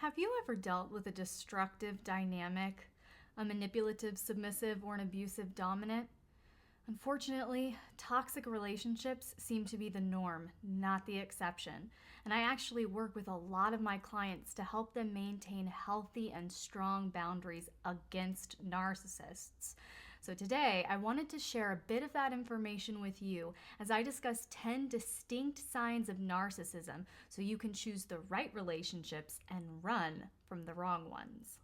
Have you ever dealt with a destructive dynamic, a manipulative submissive, or an abusive dominant? Unfortunately, toxic relationships seem to be the norm, not the exception. And I actually work with a lot of my clients to help them maintain healthy and strong boundaries against narcissists. So today, I wanted to share a bit of that information with you as I discuss 10 distinct signs of narcissism so you can choose the right relationships and run from the wrong ones.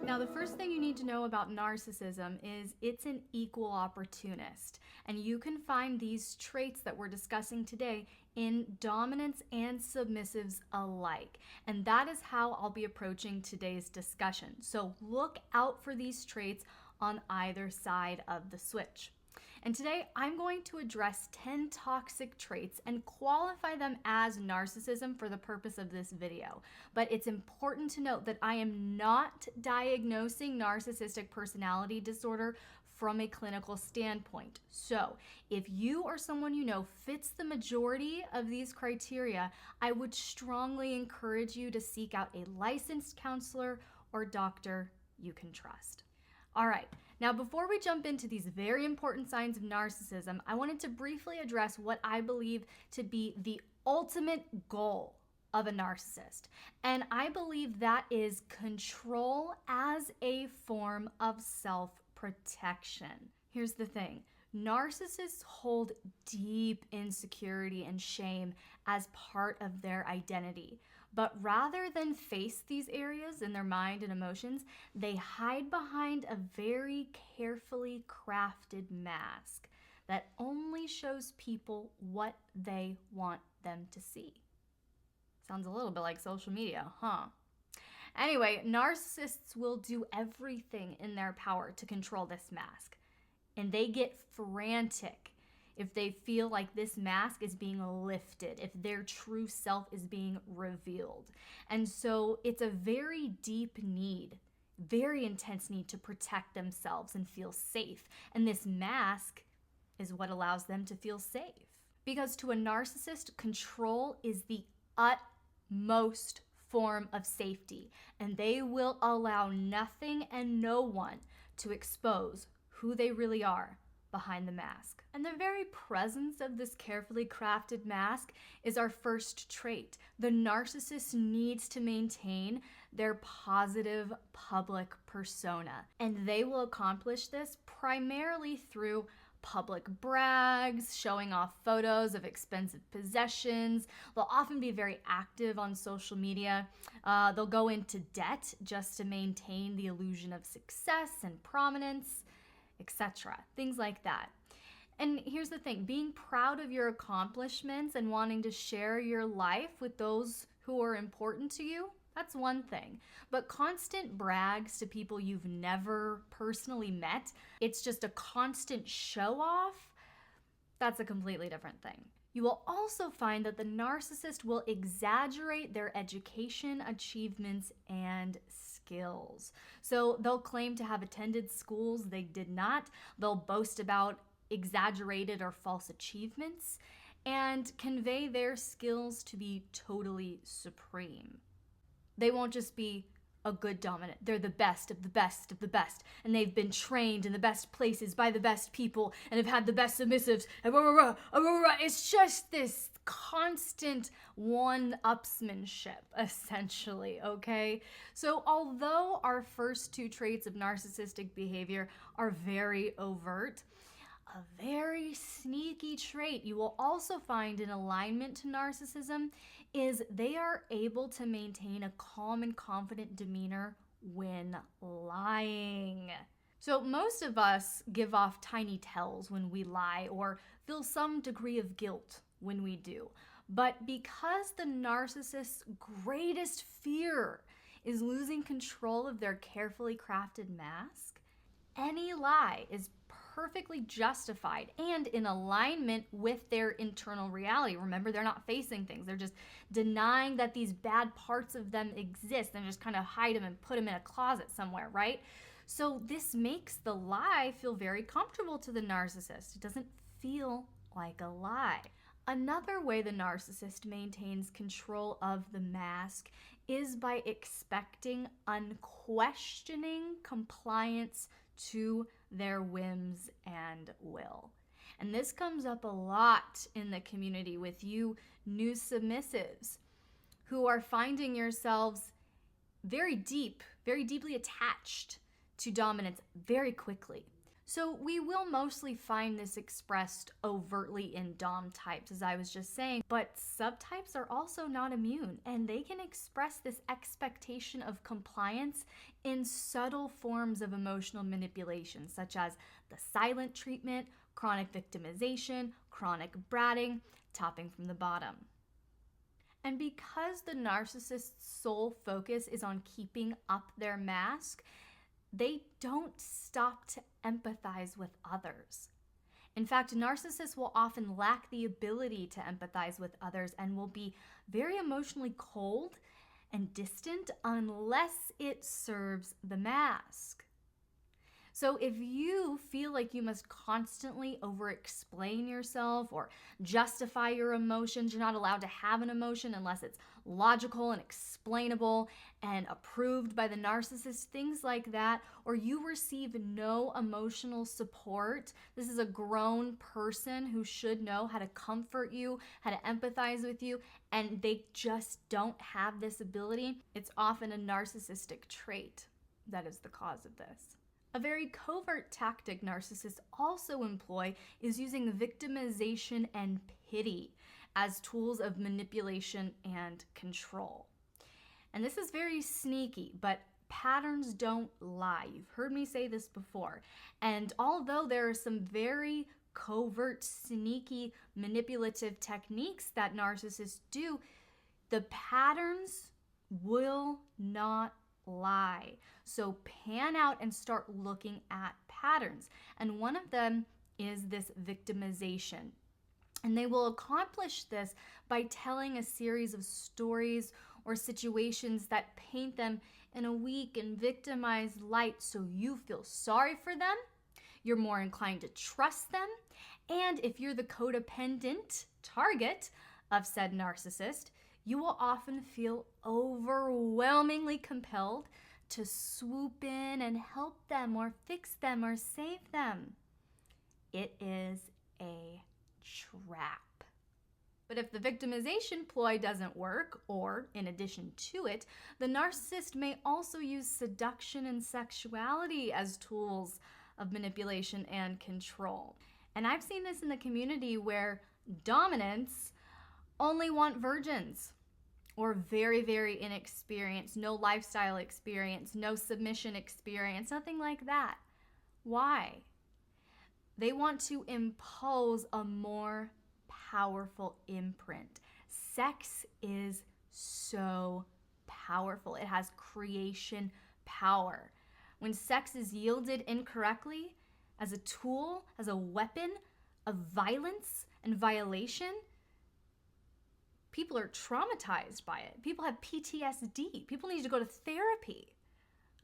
Now, the first thing you need to know about narcissism is it's an equal opportunist, and you can find these traits that we're discussing today in dominants and submissives alike. And that is how I'll be approaching today's discussion. So look out for these traits on either side of the switch. And today I'm going to address 10 toxic traits and qualify them as narcissism for the purpose of this video. But it's important to note that I am not diagnosing narcissistic personality disorder from a clinical standpoint. So if you or someone you know fits the majority of these criteria, I would strongly encourage you to seek out a licensed counselor or doctor you can trust. All right, now before we jump into these very important signs of narcissism, I wanted to briefly address what I believe to be the ultimate goal of a narcissist. And I believe that is control as a form of self-protection. Here's the thing. Narcissists hold deep insecurity and shame as part of their identity. But rather than face these areas in their mind and emotions, they hide behind a very carefully crafted mask that only shows people what they want them to see. Sounds a little bit like social media, huh? Anyway, narcissists will do everything in their power to control this mask. And they get frantic if they feel like this mask is being lifted, if their true self is being revealed. And so it's a very deep need, very intense need to protect themselves and feel safe. And this mask is what allows them to feel safe. Because to a narcissist, control is the utmost form of safety, and they will allow nothing and no one to expose who they really are behind the mask. And the very presence of this carefully crafted mask is our first trait. The narcissist needs to maintain their positive public persona, and they will accomplish this primarily through public brags, showing off photos of expensive possessions. They'll often be very active on social media. They'll go into debt just to maintain the illusion of success and prominence, etc. Things like that. And here's the thing, being proud of your accomplishments and wanting to share your life with those who are important to you, that's one thing. But constant brags to people you've never personally met, it's just a constant show off, that's a completely different thing. You will also find that the narcissist will exaggerate their education, achievements, and skills. So they'll claim to have attended schools they did not. They'll boast about exaggerated or false achievements and convey their skills to be totally supreme. They won't just be a good dominant. They're the best of the best of the best. And they've been trained in the best places by the best people and have had the best submissives. And it's just this constant one-upsmanship, essentially, okay? So although our first two traits of narcissistic behavior are very overt, a very sneaky trait you will also find in alignment to narcissism is they are able to maintain a calm and confident demeanor when lying. So most of us give off tiny tells when we lie or feel some degree of guilt when we do. But because the narcissist's greatest fear is losing control of their carefully crafted mask, any lie is perfectly justified and in alignment with their internal reality. Remember, they're not facing things. They're just denying that these bad parts of them exist and just kind of hide them and put them in a closet somewhere, right? So this makes the lie feel very comfortable to the narcissist. It doesn't feel like a lie. Another way the narcissist maintains control of the mask is by expecting unquestioning compliance to their whims and will. And this comes up a lot in the community with you new submissives who are finding yourselves very deeply attached to dominance very quickly. So we will mostly find this expressed overtly in dom types, as I was just saying, but subtypes are also not immune, and they can express this expectation of compliance in subtle forms of emotional manipulation, such as the silent treatment, chronic victimization, chronic bratting, topping from the bottom. And because the narcissist's sole focus is on keeping up their mask, they don't stop to empathize with others. In fact, narcissists will often lack the ability to empathize with others and will be very emotionally cold and distant unless it serves the mask. So if you feel like you must constantly over-explain yourself or justify your emotions, you're not allowed to have an emotion unless it's logical and explainable and approved by the narcissist, things like that, or you receive no emotional support, this is a grown person who should know how to comfort you, how to empathize with you, and they just don't have this ability, it's often a narcissistic trait that is the cause of this. A very covert tactic narcissists also employ is using victimization and pity as tools of manipulation and control. And this is very sneaky, but patterns don't lie. You've heard me say this before. And although there are some very covert, sneaky, manipulative techniques that narcissists do, the patterns will not lie. So pan out and start looking at patterns. And one of them is this victimization. And they will accomplish this by telling a series of stories or situations that paint them in a weak and victimized light so you feel sorry for them, you're more inclined to trust them, and if you're the codependent target of said narcissist, you will often feel overwhelmingly compelled to swoop in and help them or fix them or save them. It is a trap. But if the victimization ploy doesn't work, or in addition to it, the narcissist may also use seduction and sexuality as tools of manipulation and control. And I've seen this in the community where dominants only want virgins or very, very inexperienced, no lifestyle experience, no submission experience, nothing like that. Why? They want to impose a more powerful imprint. Sex is so powerful. It has creation power. When sex is yielded incorrectly as a tool, as a weapon of violence and violation, people are traumatized by it. People have PTSD. People need to go to therapy.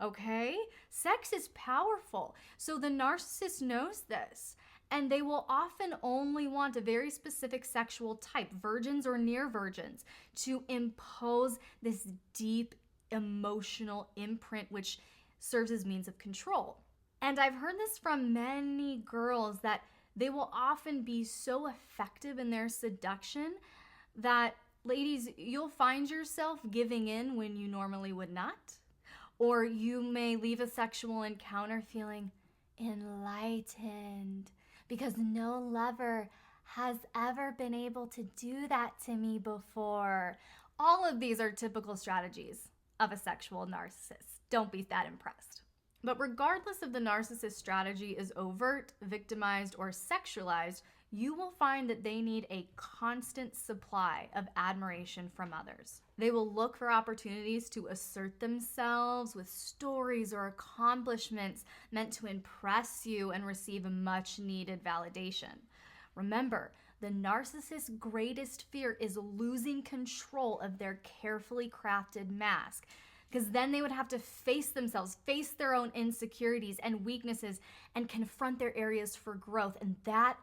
Okay? Sex is powerful. So the narcissist knows this. And they will often only want a very specific sexual type, virgins or near virgins, to impose this deep emotional imprint which serves as means of control. And I've heard this from many girls that they will often be so effective in their seduction that, ladies, you'll find yourself giving in when you normally would not. Or you may leave a sexual encounter feeling enlightened because no lover has ever been able to do that to me before. All of these are typical strategies of a sexual narcissist. Don't be that impressed. But regardless if the narcissist strategy is overt, victimized, or sexualized, you will find that they need a constant supply of admiration from others. They will look for opportunities to assert themselves with stories or accomplishments meant to impress you and receive a much needed validation. Remember, the narcissist's greatest fear is losing control of their carefully crafted mask. because then they would have to face themselves, face their own insecurities and weaknesses, and confront their areas for growth. And that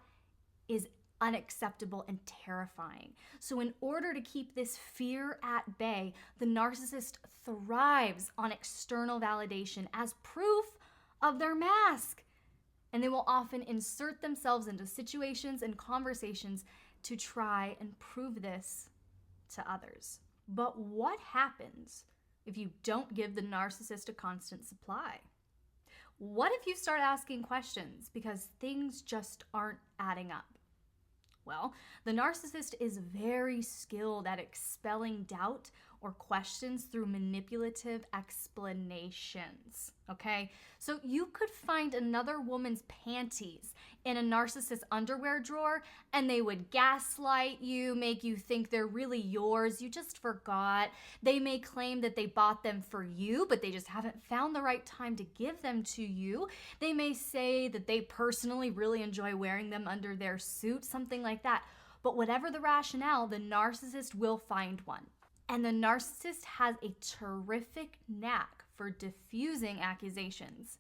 is unacceptable and terrifying. So in order to keep this fear at bay, the narcissist thrives on external validation as proof of their mask. And they will often insert themselves into situations and conversations to try and prove this to others. But what happens if you don't give the narcissist a constant supply? What if you start asking questions because things just aren't adding up? Well, the narcissist is very skilled at expelling doubt or questions through manipulative explanations, okay? So you could find another woman's panties in a narcissist's underwear drawer and they would gaslight you, make you think they're really yours, you just forgot. They may claim that they bought them for you, but they just haven't found the right time to give them to you. They may say that they personally really enjoy wearing them under their suit, something like that. But whatever the rationale, the narcissist will find one. And the narcissist has a terrific knack for diffusing accusations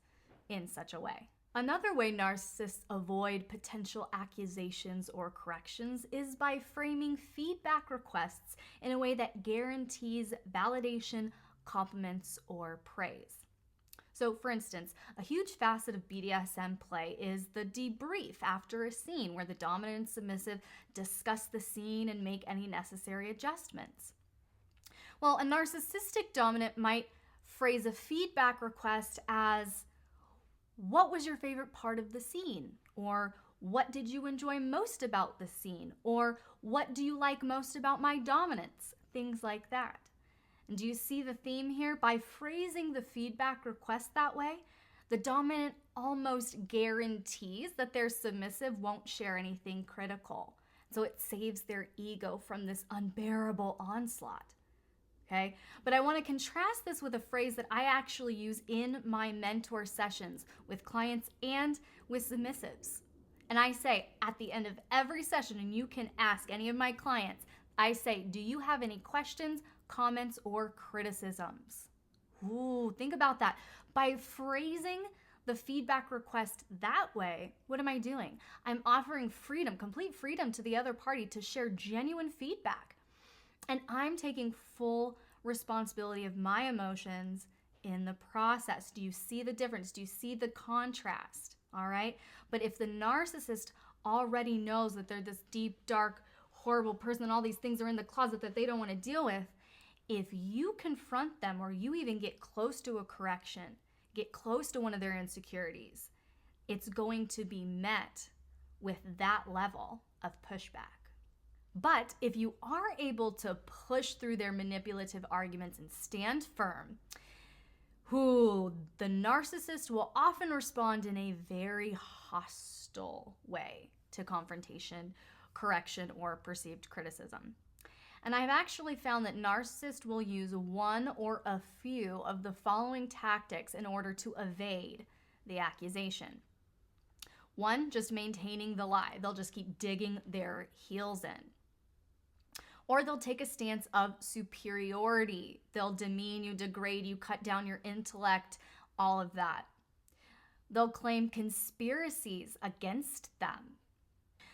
in such a way. Another way narcissists avoid potential accusations or corrections is by framing feedback requests in a way that guarantees validation, compliments, or praise. So, for instance, a huge facet of BDSM play is the debrief after a scene, where the dominant and submissive discuss the scene and make any necessary adjustments. Well, a narcissistic dominant might phrase a feedback request as, "What was your favorite part of the scene?" Or, "What did you enjoy most about the scene?" Or, "What do you like most about my dominance?" Things like that. And do you see the theme here? By phrasing the feedback request that way, the dominant almost guarantees that their submissive won't share anything critical. So it saves their ego from this unbearable onslaught. Okay? But I want to contrast this with a phrase that I actually use in my mentor sessions with clients and with submissives. And I say at the end of every session, and you can ask any of my clients, I say, "Do you have any questions, comments, or criticisms?" Ooh, think about that. By phrasing the feedback request that way, what am I doing? I'm offering freedom, complete freedom to the other party to share genuine feedback. And I'm taking full responsibility of my emotions in the process. Do you see the difference? Do you see the contrast? All right. But if the narcissist already knows that they're this deep, dark, horrible person and all these things are in the closet that they don't want to deal with, if you confront them or you even get close to a correction, get close to one of their insecurities, it's going to be met with that level of pushback. But if you are able to push through their manipulative arguments and stand firm, the narcissist will often respond in a very hostile way to confrontation, correction, or perceived criticism. And I've actually found that narcissists will use one or a few of the following tactics in order to evade the accusation. One, just maintaining the lie. They'll just keep digging their heels in. Or they'll take a stance of superiority. They'll demean you, degrade you, cut down your intellect, all of that. They'll claim conspiracies against them,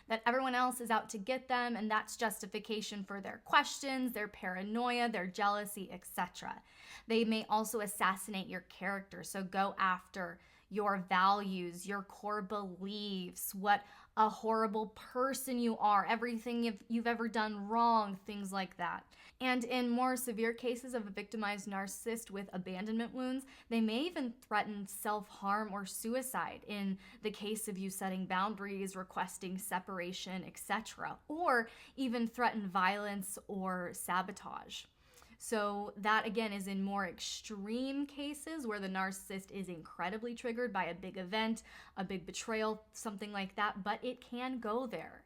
that everyone else is out to get them, and that's justification for their questions, their paranoia, their jealousy, etc. They may also assassinate your character, so go after your values, your core beliefs, what a horrible person you are, everything you've ever done wrong, things like that. And in more severe cases of a victimized narcissist with abandonment wounds, they may even threaten self-harm or suicide in the case of you setting boundaries, requesting separation, etc., or even threaten violence or sabotage. So that, again, is in more extreme cases where the narcissist is incredibly triggered by a big event, a big betrayal, something like that, but it can go there.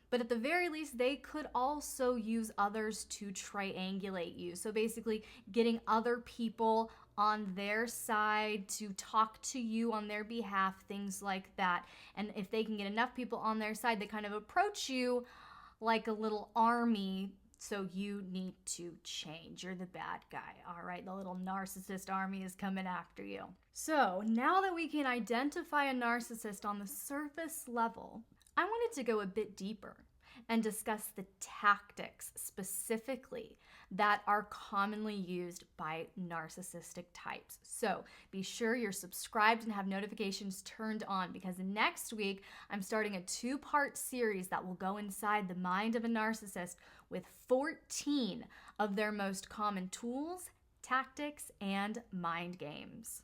But at the very least, they could also use others to triangulate you. So basically getting other people on their side to talk to you on their behalf, things like that. And if they can get enough people on their side, they kind of approach you like a little army So you need to change. You're the bad guy, all right? The little narcissist army is coming after you. So now that we can identify a narcissist on the surface level, I wanted to go a bit deeper and discuss the tactics specifically that are commonly used by narcissistic types. So be sure you're subscribed and have notifications turned on, because next week I'm starting a 2-part series that will go inside the mind of a narcissist with 14 of their most common tools, tactics, and mind games.